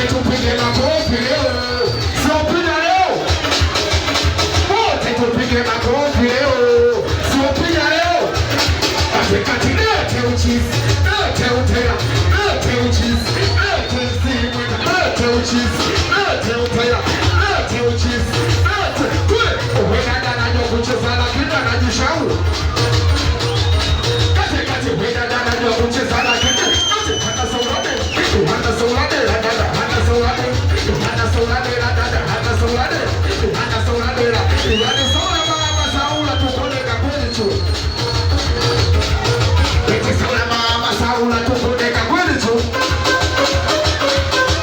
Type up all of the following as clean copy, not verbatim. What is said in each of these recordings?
wote tupige makofi leo. Sio piga leo. Wote tupige makofi leo. Sio piga leo. Katikati lete uchizi. Lete utera. Lete uchizi. Lete simu. Lete uchizi. Lete utera. Lete uchizi. Lete. Kule. Uwena dana nyoku cheza na kina na jishauri. Katikati uwena dana nyoku cheza na kina. Hata saurade. Hata saurade. Hata saurade. Hata saurade. Hata saurade. Hata saurade. Hata saurade. Mama saula tukone kakweli tu. Eti saula mama saula tukone kakweli tu.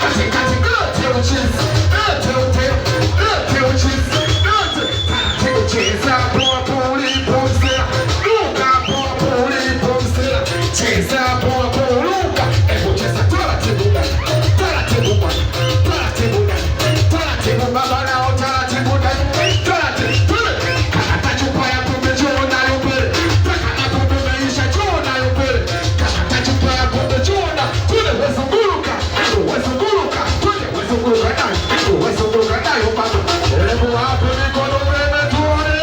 Katikati lete uchizi. Lete utera. Lete uchizi. Lete. Lete ucheza poa poli pomsela. Luka poa poli pomsela. Cheza poa poli luka. Ebu cheza taratibu ndani. Taratibu ndani. Taratibu ndani. Taratibu baba nao taratibu ndani. Taratibu. Kata chupa ya pombe njoo nayo mbele. Kata pombe maisha njoo nayo mbele. Kata chupa ya pombe njoo na. Kule wezunguruka. Wezunguruka. Kule wezunguruka nayo. Wezunguruka nayo baba. Ebu hapo mikono mbele tuone.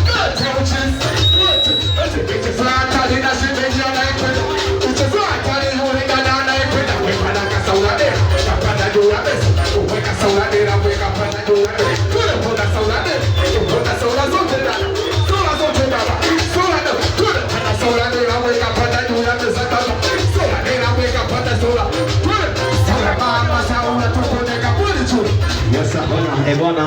Lete uchizi. Lete. Lete. Ucheza hatari na shemeji anayekwenda. Ucheza hatari yule dada anayekwenda. Weka na kasauladera. Kapanda juu ya meza. Weka sauladera. Weka panda juu ya meza. Kule ponda sauladera. Ponda saula zote dada. Saula zote dada. Saula dada. Kule panda sauladera. Weka panda juu ya meza dada. Sauladera. Weka panda saula. Kule. Saula mama saula tukoneka kule tu. Yes, bwana.